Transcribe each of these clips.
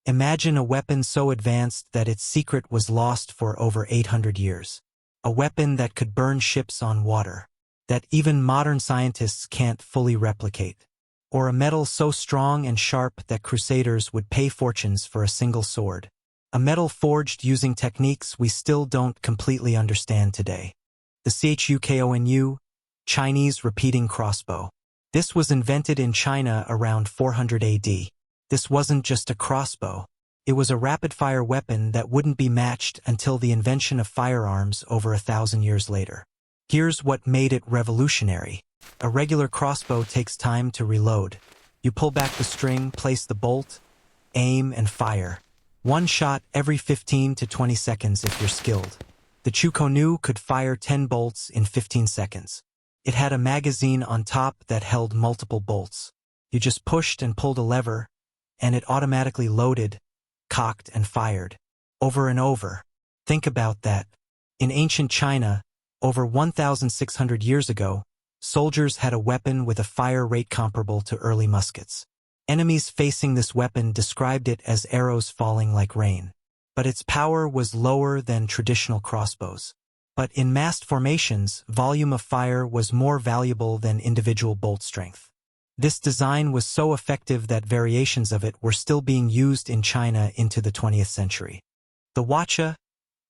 Imagine a weapon so advanced that its secret was lost for over 800 years. A weapon that could burn ships on water, that even modern scientists can't fully replicate. Or a metal so strong and sharp that crusaders would pay fortunes for a single sword. A metal forged using techniques we still don't completely understand today. The Chukonu, Chinese repeating crossbow. This was invented in China around 400 AD. This wasn't just a crossbow. It was a rapid-fire weapon that wouldn't be matched until the invention of firearms over 1,000 years later. Here's what made it revolutionary. A regular crossbow takes time to reload. You pull back the string, place the bolt, aim, and fire. One shot every 15 to 20 seconds if you're skilled. The Chukonu could fire 10 bolts in 15 seconds. It had a magazine on top that held multiple bolts. You just pushed and pulled a lever, and it automatically loaded, cocked, and fired. Over and over. Think about that. In ancient China, over 1,600 years ago, soldiers had a weapon with a fire rate comparable to early muskets. Enemies facing this weapon described it as arrows falling like rain. But its power was lower than traditional crossbows. But in massed formations, volume of fire was more valuable than individual bolt strength. This design was so effective that variations of it were still being used in China into the 20th century. The Hwacha,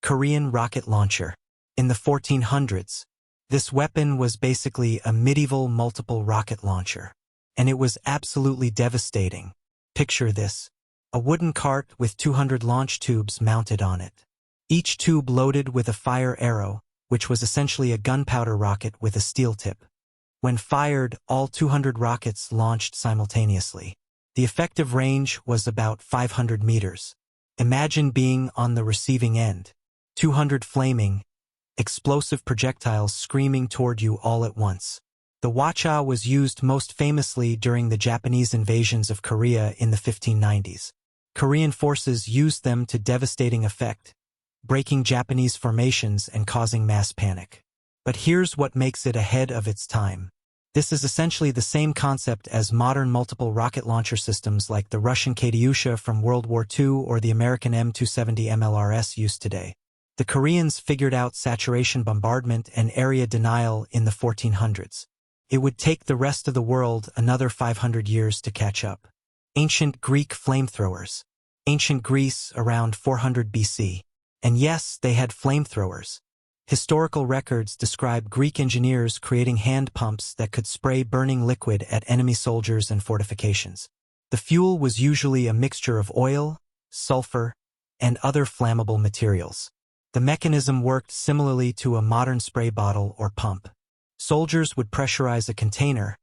Korean rocket launcher. In the 1400s, this weapon was basically a medieval multiple rocket launcher. And it was absolutely devastating. Picture this. A wooden cart with 200 launch tubes mounted on it. Each tube loaded with a fire arrow, which was essentially a gunpowder rocket with a steel tip. When fired, all 200 rockets launched simultaneously. The effective range was about 500 meters. Imagine being on the receiving end. 200 flaming, explosive projectiles screaming toward you all at once. The Hwacha was used most famously during the Japanese invasions of Korea in the 1590s. Korean forces used them to devastating effect, breaking Japanese formations and causing mass panic. But here's what makes it ahead of its time. This is essentially the same concept as modern multiple rocket launcher systems like the Russian Katyusha from World War II or the American M270 MLRS used today. The Koreans figured out saturation bombardment and area denial in the 1400s. It would take the rest of the world another 500 years to catch up. Ancient Greek flamethrowers. Ancient Greece around 400 BC. And yes, they had flamethrowers. Historical records describe Greek engineers creating hand pumps that could spray burning liquid at enemy soldiers and fortifications. The fuel was usually a mixture of oil, sulfur, and other flammable materials. The mechanism worked similarly to a modern spray bottle or pump. Soldiers would pressurize a container,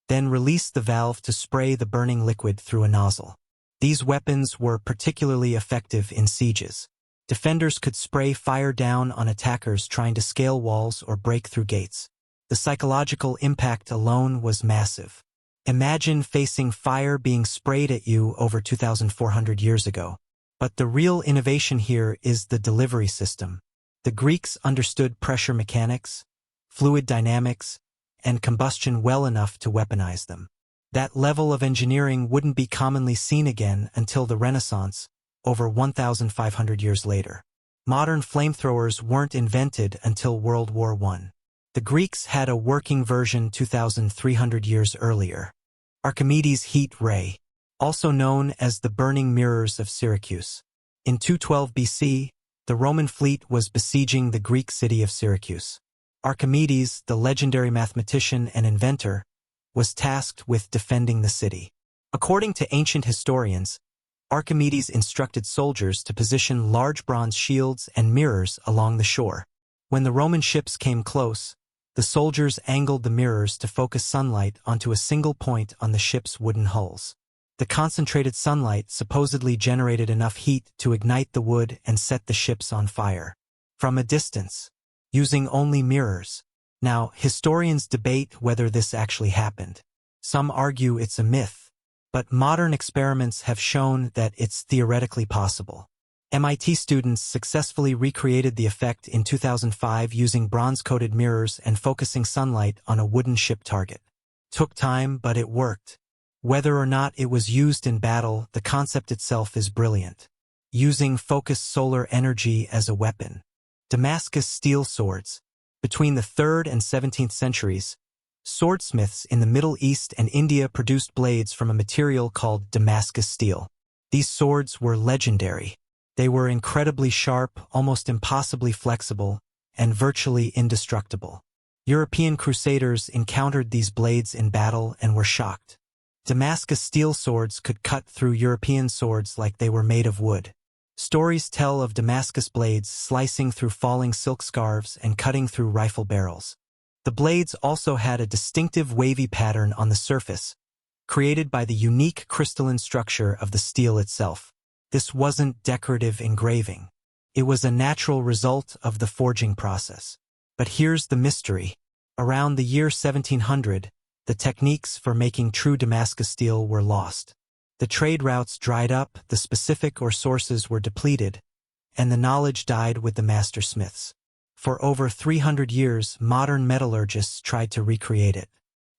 then release the valve to spray the burning liquid through a nozzle. These weapons were particularly effective in sieges. Defenders could spray fire down on attackers trying to scale walls or break through gates. The psychological impact alone was massive. Imagine facing fire being sprayed at you over 2,400 years ago. But the real innovation here is the delivery system. The Greeks understood pressure mechanics, fluid dynamics, and combustion well enough to weaponize them. That level of engineering wouldn't be commonly seen again until the Renaissance, over 1,500 years later. Modern flamethrowers weren't invented until World War I. The Greeks had a working version 2,300 years earlier. Archimedes' heat ray, also known as the burning mirrors of Syracuse. In 212 BC, the Roman fleet was besieging the Greek city of Syracuse. Archimedes, the legendary mathematician and inventor, was tasked with defending the city. According to ancient historians, Archimedes instructed soldiers to position large bronze shields and mirrors along the shore. When the Roman ships came close, the soldiers angled the mirrors to focus sunlight onto a single point on the ship's wooden hulls. The concentrated sunlight supposedly generated enough heat to ignite the wood and set the ships on fire. From a distance, using only mirrors. Now, historians debate whether this actually happened. Some argue it's a myth, but modern experiments have shown that it's theoretically possible. MIT students successfully recreated the effect in 2005 using bronze-coated mirrors and focusing sunlight on a wooden ship target. Took time, but it worked. Whether or not it was used in battle, the concept itself is brilliant. Using focused solar energy as a weapon. Damascus steel swords. Between the 3rd and 17th centuries, swordsmiths in the Middle East and India produced blades from a material called Damascus steel. These swords were legendary. They were incredibly sharp, almost impossibly flexible, and virtually indestructible. European crusaders encountered these blades in battle and were shocked. Damascus steel swords could cut through European swords like they were made of wood. Stories tell of Damascus blades slicing through falling silk scarves and cutting through rifle barrels. The blades also had a distinctive wavy pattern on the surface, created by the unique crystalline structure of the steel itself. This wasn't decorative engraving. It was a natural result of the forging process. But here's the mystery. Around the year 1700, the techniques for making true Damascus steel were lost. The trade routes dried up, the specific or sources were depleted, and the knowledge died with the master smiths. For over 300 years, modern metallurgists tried to recreate it.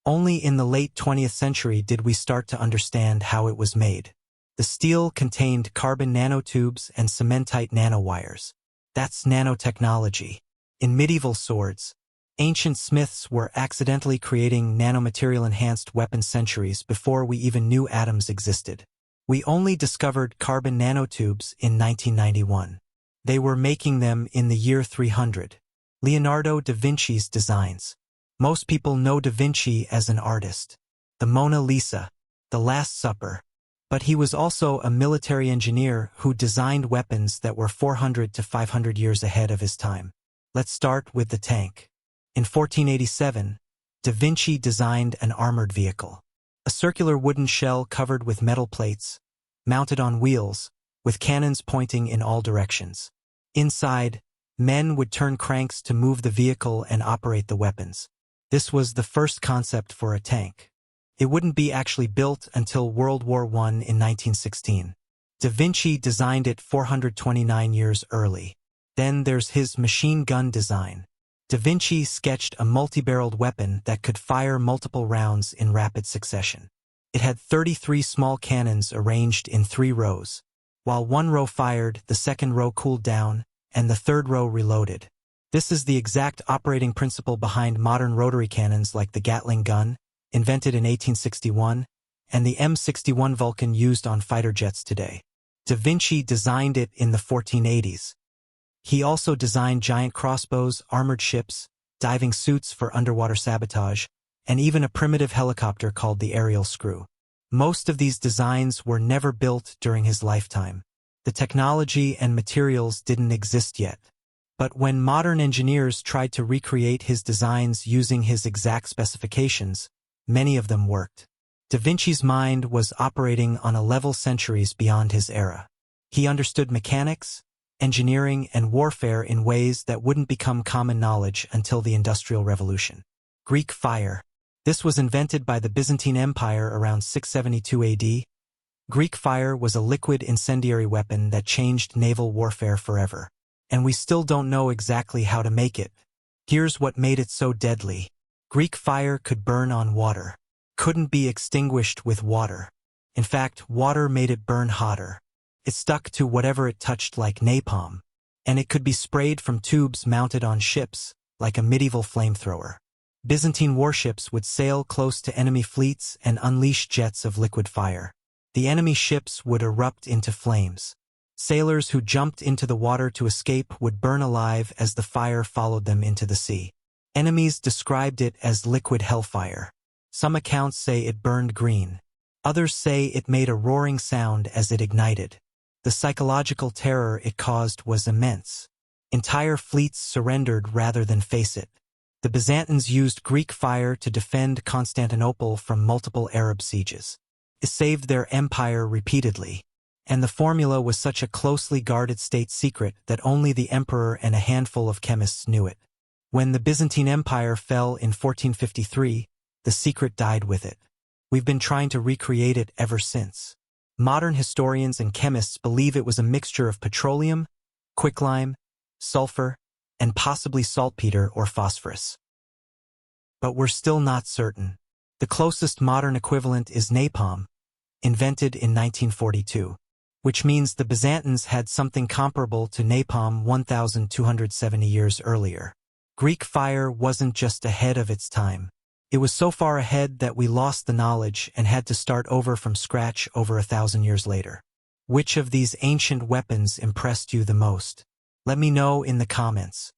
Only in the late 20th century did we start to understand how it was made. The steel contained carbon nanotubes and cementite nanowires. That's nanotechnology. In medieval swords, ancient smiths were accidentally creating nanomaterial-enhanced weapons centuries before we even knew atoms existed. We only discovered carbon nanotubes in 1991. They were making them in the year 300. Leonardo da Vinci's designs. Most people know Da Vinci as an artist. The Mona Lisa, The Last Supper. But he was also a military engineer who designed weapons that were 400 to 500 years ahead of his time. Let's start with the tank. In 1487, Da Vinci designed an armored vehicle. A circular wooden shell covered with metal plates, mounted on wheels, with cannons pointing in all directions. Inside, men would turn cranks to move the vehicle and operate the weapons. This was the first concept for a tank. It wouldn't be actually built until World War I in 1916. Da Vinci designed it 429 years early. Then there's his machine gun design. Da Vinci sketched a multi-barreled weapon that could fire multiple rounds in rapid succession. It had 33 small cannons arranged in 3 rows. While one row fired, the second row cooled down, and the third row reloaded. This is the exact operating principle behind modern rotary cannons like the Gatling gun, invented in 1861, and the M61 Vulcan used on fighter jets today. Da Vinci designed it in the 1480s. He also designed giant crossbows, armored ships, diving suits for underwater sabotage, and even a primitive helicopter called the aerial screw. Most of these designs were never built during his lifetime. The technology and materials didn't exist yet. But when modern engineers tried to recreate his designs using his exact specifications, many of them worked. Da Vinci's mind was operating on a level centuries beyond his era. He understood mechanics, engineering, and warfare in ways that wouldn't become common knowledge until the Industrial Revolution. Greek fire. This was invented by the Byzantine Empire around 672 AD. Greek fire was a liquid incendiary weapon that changed naval warfare forever. And we still don't know exactly how to make it. Here's what made it so deadly. Greek fire could burn on water. Couldn't be extinguished with water. In fact, water made it burn hotter. It stuck to whatever it touched like napalm. And it could be sprayed from tubes mounted on ships, like a medieval flamethrower. Byzantine warships would sail close to enemy fleets and unleash jets of liquid fire. The enemy ships would erupt into flames. Sailors who jumped into the water to escape would burn alive as the fire followed them into the sea. Enemies described it as liquid hellfire. Some accounts say it burned green. Others say it made a roaring sound as it ignited. The psychological terror it caused was immense. Entire fleets surrendered rather than face it. The Byzantines used Greek fire to defend Constantinople from multiple Arab sieges. It saved their empire repeatedly. And the formula was such a closely guarded state secret that only the emperor and a handful of chemists knew it. When the Byzantine Empire fell in 1453, the secret died with it. We've been trying to recreate it ever since. Modern historians and chemists believe it was a mixture of petroleum, quicklime, sulfur, and possibly saltpeter or phosphorus. But we're still not certain. The closest modern equivalent is napalm, invented in 1942, which means the Byzantines had something comparable to napalm 1,270 years earlier. Greek fire wasn't just ahead of its time. It was so far ahead that we lost the knowledge and had to start over from scratch over 1,000 years later. Which of these ancient weapons impressed you the most? Let me know in the comments.